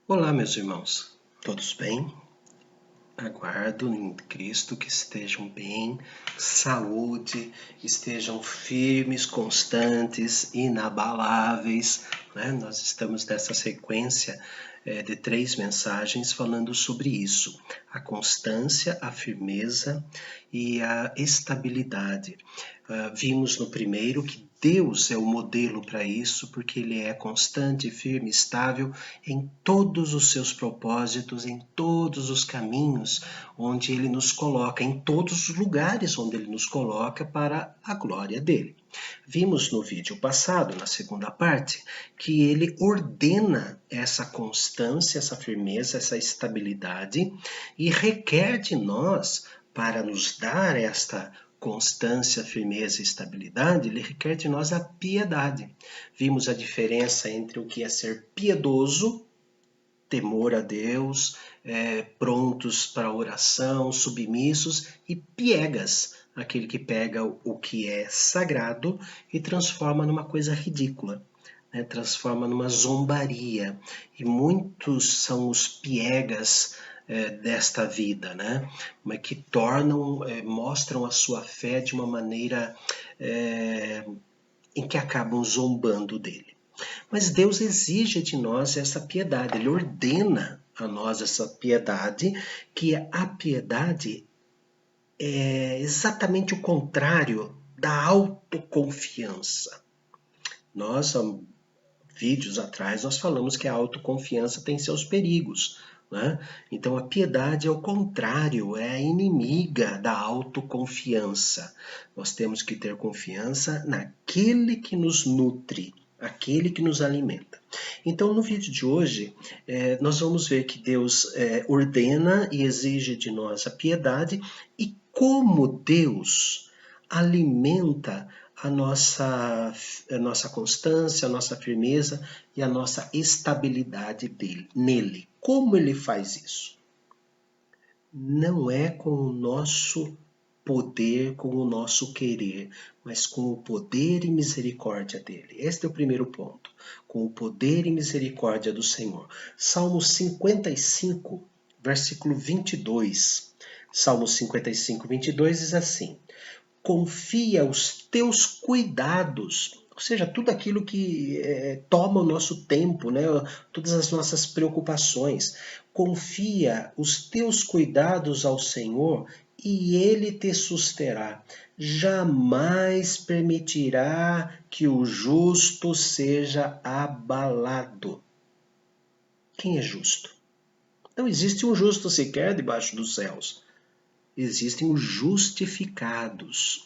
Olá, meus irmãos, todos bem? Aguardo em Cristo que estejam bem, saúde, estejam firmes, constantes, inabaláveis, né? Nós estamos nessa sequência de 3 mensagens falando sobre isso: a constância, a firmeza e a estabilidade. Vimos no primeiro que Deus é o modelo para isso, porque Ele é constante, firme, estável em todos os seus propósitos, em todos os caminhos onde Ele nos coloca, em todos os lugares onde Ele nos coloca para a glória dEle. Vimos no vídeo passado, na segunda parte, que Ele ordena essa constância, essa firmeza, essa estabilidade e requer de nós, para nos dar esta constância, firmeza e estabilidade, ele requer de nós a piedade. Vimos a diferença entre o que é ser piedoso, temor a Deus, prontos para a oração, submissos, e piegas, aquele que pega o que é sagrado e transforma numa coisa ridícula, né? Transforma numa zombaria. E muitos são os piegas desta vida, né? Mas que mostram a sua fé de uma maneira em que acabam zombando dele. Mas Deus exige de nós essa piedade, Ele ordena a nós essa piedade, que a piedade é exatamente o contrário da autoconfiança. Nós, há vídeos atrás, nós falamos que a autoconfiança tem seus perigos, né? Então a piedade é o contrário, é a inimiga da autoconfiança. Nós temos que ter confiança naquele que nos nutre, aquele que nos alimenta. Então, no vídeo de hoje, nós vamos ver que Deus ordena e exige de nós a piedade e como Deus alimenta a nossa constância, a nossa firmeza e a nossa estabilidade nele. Como ele faz isso? Não é com o nosso poder, com o nosso querer, mas com o poder e misericórdia dele. Este é o primeiro ponto. Com o poder e misericórdia do Senhor. Salmo 55, versículo 22. Salmo 55, 22 diz assim: confia os teus cuidados, ou seja, tudo aquilo que toma o nosso tempo, né? Todas as nossas preocupações. Confia os teus cuidados ao Senhor e Ele te susterá. Jamais permitirá que o justo seja abalado. Quem é justo? Não existe um justo sequer debaixo dos céus. Existem os justificados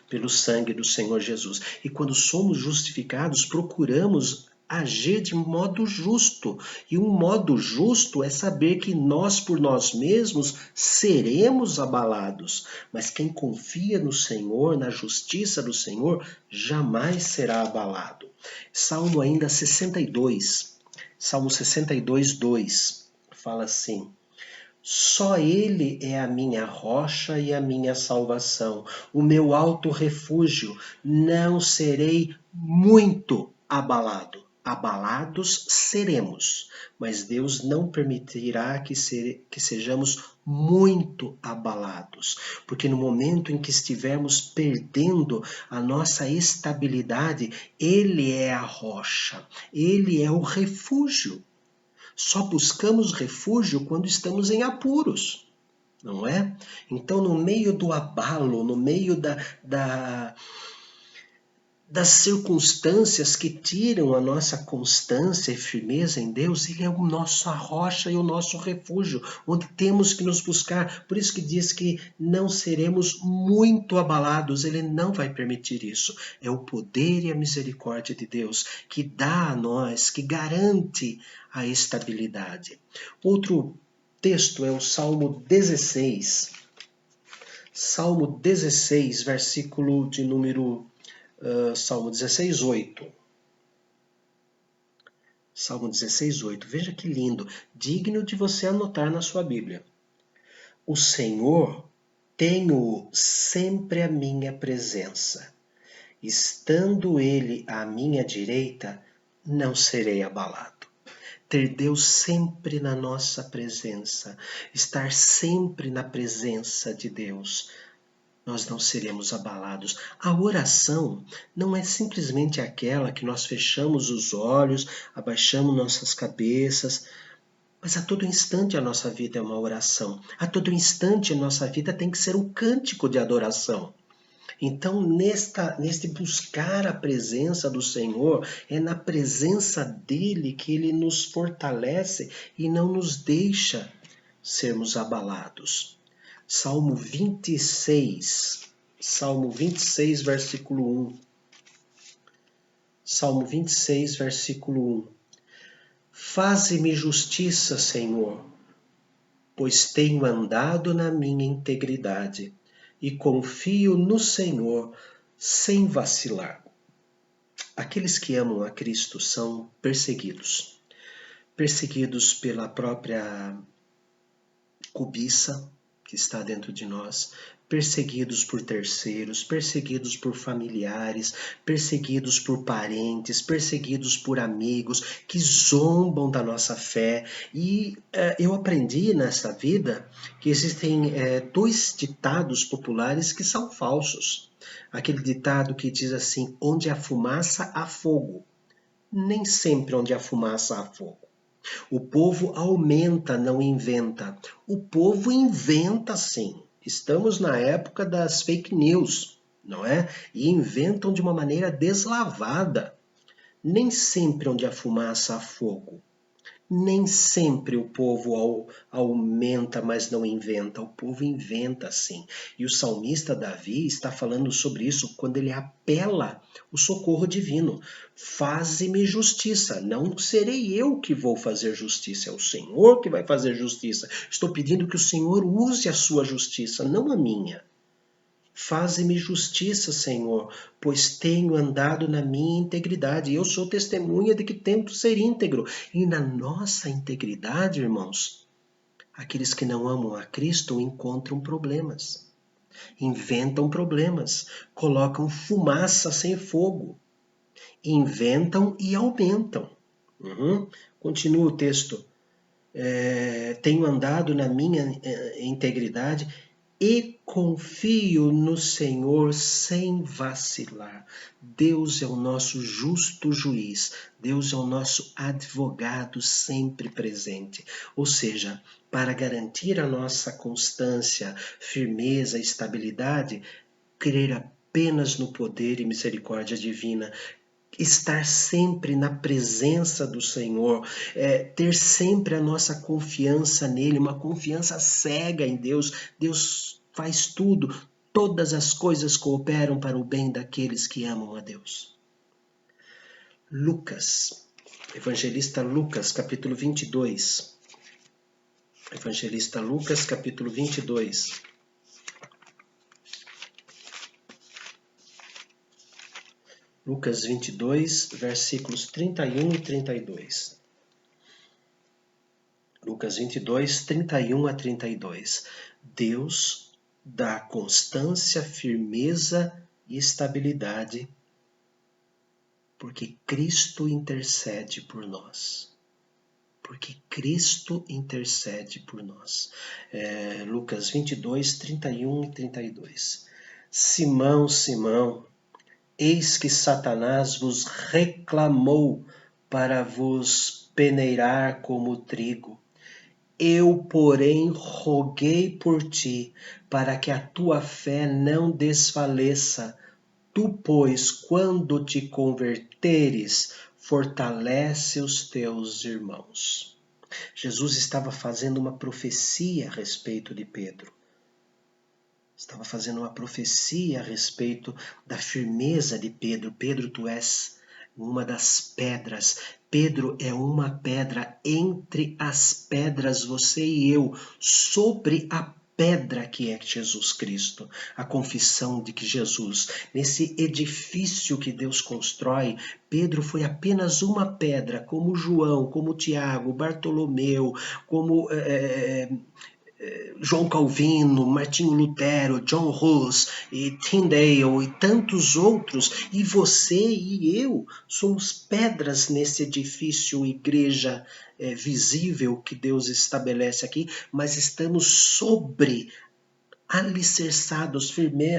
pelo sangue do Senhor Jesus. E quando somos justificados, procuramos agir de modo justo. E um modo justo é saber que nós, por nós mesmos, seremos abalados. Mas quem confia no Senhor, na justiça do Senhor, jamais será abalado. Salmo ainda 62, Salmo 62, 2, fala assim: só Ele é a minha rocha e a minha salvação, o meu alto refúgio, não serei muito abalado. Abalados seremos, mas Deus não permitirá que sejamos muito abalados, porque no momento em que estivermos perdendo a nossa estabilidade, Ele é a rocha, Ele é o refúgio. Só buscamos refúgio quando estamos em apuros, não é? Então, no meio do abalo, no meio das circunstâncias que tiram a nossa constância e firmeza em Deus, Ele é a nossa rocha e o nosso refúgio, onde temos que nos buscar. Por isso que diz que não seremos muito abalados, Ele não vai permitir isso. É o poder e a misericórdia de Deus que dá a nós, que garante a estabilidade. Outro texto é o Salmo 16. Salmo 16, versículo de número Salmo 16, 8. Salmo 16, 8. Veja que lindo. Digno de você anotar na sua Bíblia. O Senhor tenho sempre à minha presença. Estando Ele à minha direita, não serei abalado. ter Deus sempre na nossa presença, estar sempre na presença de Deus, nós não seremos abalados. A oração não é simplesmente aquela que nós fechamos os olhos, abaixamos nossas cabeças, mas a todo instante a nossa vida é uma oração. A todo instante a nossa vida tem que ser um cântico de adoração. Então, neste buscar a presença do Senhor, é na presença dele que ele nos fortalece e não nos deixa sermos abalados. Salmo 26, versículo 1. Salmo 26, versículo 1. Faze-me justiça, Senhor, pois tenho andado na minha integridade e confio no Senhor sem vacilar. Aqueles que amam a Cristo são perseguidos. Perseguidos pela própria cobiça que está dentro de nós, perseguidos por terceiros, perseguidos por familiares, perseguidos por parentes, perseguidos por amigos que zombam da nossa fé. E eu aprendi nessa vida que existem dois ditados populares que são falsos. Aquele ditado que diz assim: onde há fumaça, há fogo. Nem sempre onde há fumaça, há fogo. O povo aumenta, não inventa. O povo inventa sim. Estamos na época das fake news, não é? E inventam de uma maneira deslavada. Nem sempre onde há fumaça há fogo. Nem sempre o povo aumenta, mas não inventa. O povo inventa sim. E o salmista Davi está falando sobre isso quando ele apela o socorro divino. Faze-me justiça. Não serei eu que vou fazer justiça, é o Senhor que vai fazer justiça. Estou pedindo que o Senhor use a sua justiça, não a minha. Faze-me justiça, Senhor, pois tenho andado na minha integridade. E eu sou testemunha de que tento ser íntegro. E na nossa integridade, irmãos, aqueles que não amam a Cristo encontram problemas. Inventam problemas. Colocam fumaça sem fogo. Inventam e aumentam. Continua o texto. Tenho andado na minha integridade e confio no Senhor sem vacilar. Deus é o nosso justo juiz. Deus é o nosso advogado sempre presente. Ou seja, para garantir a nossa constância, firmeza e estabilidade, crer apenas no poder e misericórdia divina, estar sempre na presença do Senhor, ter sempre a nossa confiança nele, uma confiança cega em Deus. Deus faz tudo, todas as coisas cooperam para o bem daqueles que amam a Deus. Lucas, evangelista Lucas, capítulo 22. Evangelista Lucas, capítulo 22. Lucas 22, versículos 31 e 32. Lucas 22, 31 a 32. Deus dá constância, firmeza e estabilidade, porque Cristo intercede por nós. Porque Cristo intercede por nós. Lucas 22, 31 e 32. Simão, Simão, eis que Satanás vos reclamou para vos peneirar como trigo. Eu, porém, roguei por ti, para que a tua fé não desfaleça. Tu, pois, quando te converteres, fortalece os teus irmãos. Jesus estava fazendo uma profecia a respeito de Pedro. Estava fazendo uma profecia a respeito da firmeza de Pedro. Pedro, tu és uma das pedras. Pedro é uma pedra entre as pedras, você e eu, sobre a pedra que é Jesus Cristo. A confissão de que Jesus, nesse edifício que Deus constrói, Pedro foi apenas uma pedra, como João, como Tiago, Bartolomeu, como João Calvino, Martinho Lutero, John Hus, e Tyndale e tantos outros, e você e eu somos pedras nesse edifício igreja visível que Deus estabelece aqui, mas estamos sobre alicerçados,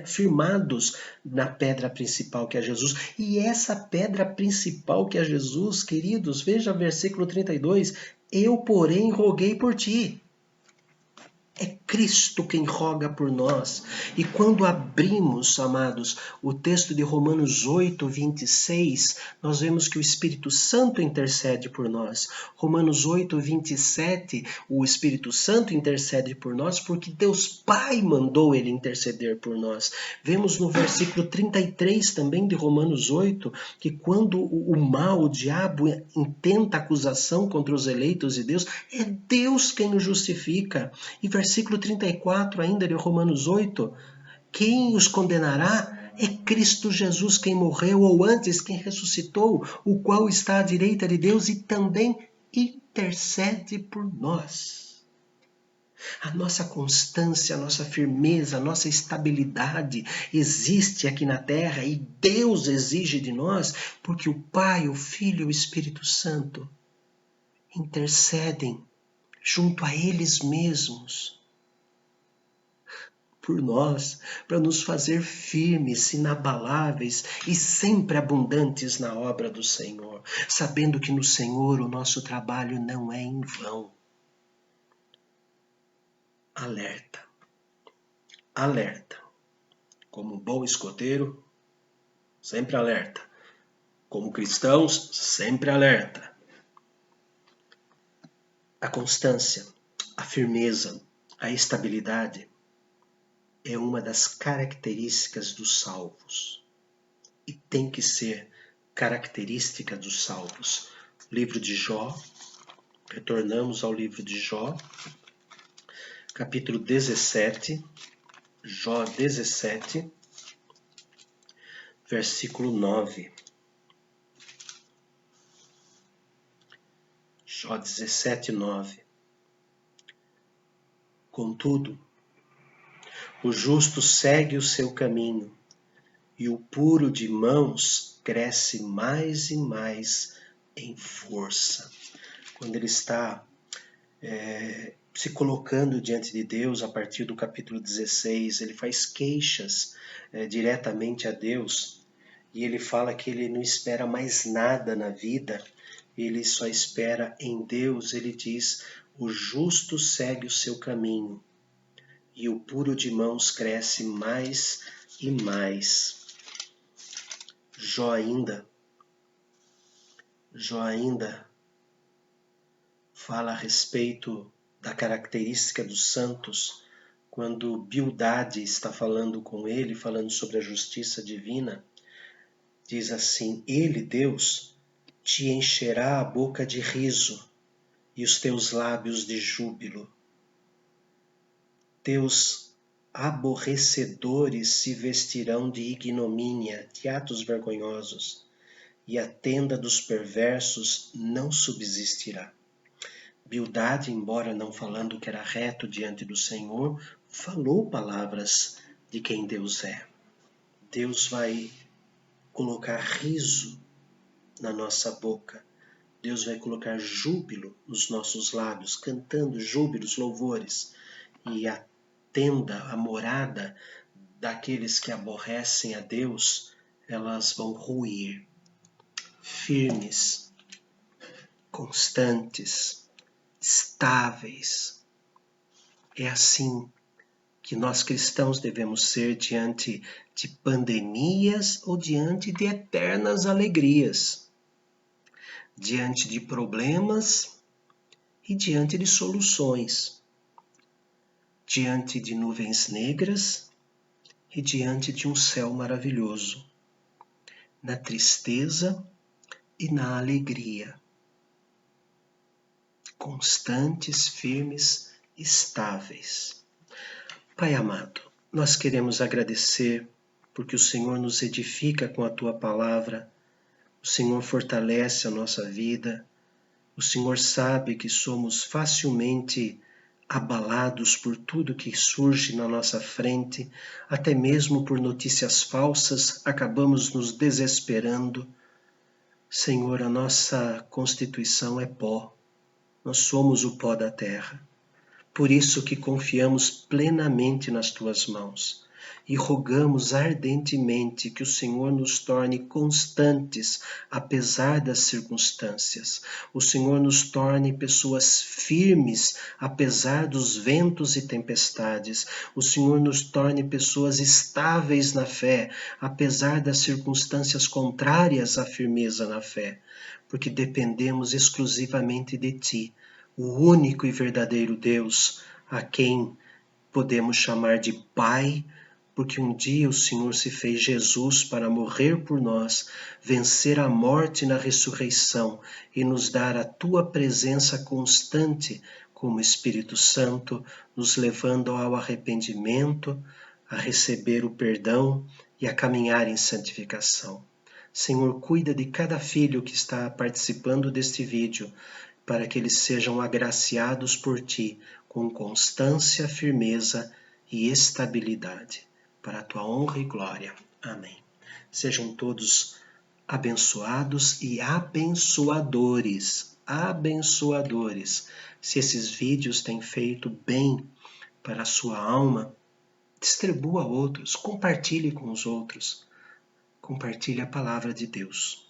firmados na pedra principal que é Jesus. E essa pedra principal que é Jesus, queridos, veja versículo 32, eu, porém, roguei por ti. É Cristo quem roga por nós. E quando abrimos, amados, o texto de Romanos 8, 26, nós vemos que o Espírito Santo intercede por nós. Romanos 8, 27, o Espírito Santo intercede por nós porque Deus Pai mandou ele interceder por nós. Vemos no versículo 33 também de Romanos 8, que quando o mal, o diabo, intenta acusação contra os eleitos de Deus, é Deus quem nos justifica. E versículo 34 ainda de Romanos 8, quem os condenará é Cristo Jesus quem morreu, ou antes quem ressuscitou, o qual está à direita de Deus e também intercede por nós. A nossa constância, a nossa firmeza, a nossa estabilidade existe aqui na terra e Deus exige de nós, porque o Pai, o Filho e o Espírito Santo intercedem junto a eles mesmos por nós, para nos fazer firmes, inabaláveis e sempre abundantes na obra do Senhor, sabendo que no Senhor o nosso trabalho não é em vão. Alerta, alerta. Como bom escoteiro, sempre alerta. Como cristãos, sempre alerta. A constância, a firmeza, a estabilidade é uma das características dos salvos. E tem que ser característica dos salvos. Livro de Jó, retornamos ao livro de Jó, capítulo 17, Jó 17, versículo 9. Jó 17, 9. Contudo, o justo segue o seu caminho, e o puro de mãos cresce mais e mais em força. Quando ele está se colocando diante de Deus, a partir do capítulo 16, ele faz queixas diretamente a Deus, e ele fala que ele não espera mais nada na vida, ele só espera em Deus. Ele diz, o justo segue o seu caminho, e o puro de mãos cresce mais e mais. Jó ainda fala a respeito da característica dos santos, quando Bildade está falando com ele, falando sobre a justiça divina, diz assim, ele, Deus, te encherá a boca de riso e os teus lábios de júbilo. Teus aborrecedores se vestirão de ignomínia, de atos vergonhosos, e a tenda dos perversos não subsistirá. Bildade, embora não falando que era reto diante do Senhor, falou palavras de quem Deus é. Deus vai colocar riso na nossa boca. Deus vai colocar júbilo nos nossos lábios, cantando júbilos, louvores. E a tenda, a morada daqueles que aborrecem a Deus, elas vão ruir. Firmes, constantes, estáveis. É assim que nós cristãos devemos ser diante de pandemias ou diante de eternas alegrias, diante de problemas e diante de soluções, diante de nuvens negras e diante de um céu maravilhoso, na tristeza e na alegria, constantes, firmes, estáveis. Pai amado, nós queremos agradecer porque o Senhor nos edifica com a Tua palavra, o Senhor fortalece a nossa vida, o Senhor sabe que somos facilmente abalados por tudo que surge na nossa frente, até mesmo por notícias falsas, acabamos nos desesperando. Senhor, a nossa constituição é pó, nós somos o pó da terra. Por isso que confiamos plenamente nas tuas mãos e rogamos ardentemente que o Senhor nos torne constantes, apesar das circunstâncias. O Senhor nos torne pessoas firmes, apesar dos ventos e tempestades. O Senhor nos torne pessoas estáveis na fé, apesar das circunstâncias contrárias à firmeza na fé, porque dependemos exclusivamente de Ti, o único e verdadeiro Deus, a quem podemos chamar de Pai, porque um dia o Senhor se fez Jesus para morrer por nós, vencer a morte na ressurreição e nos dar a tua presença constante como Espírito Santo, nos levando ao arrependimento, a receber o perdão e a caminhar em santificação. Senhor, cuida de cada filho que está participando deste vídeo, para que eles sejam agraciados por Ti com constância, firmeza e estabilidade. Para a Tua honra e glória. Amém. Sejam todos abençoados e abençoadores. Abençoadores. Se esses vídeos têm feito bem para a sua alma, distribua a outros, compartilhe com os outros. Compartilhe a palavra de Deus.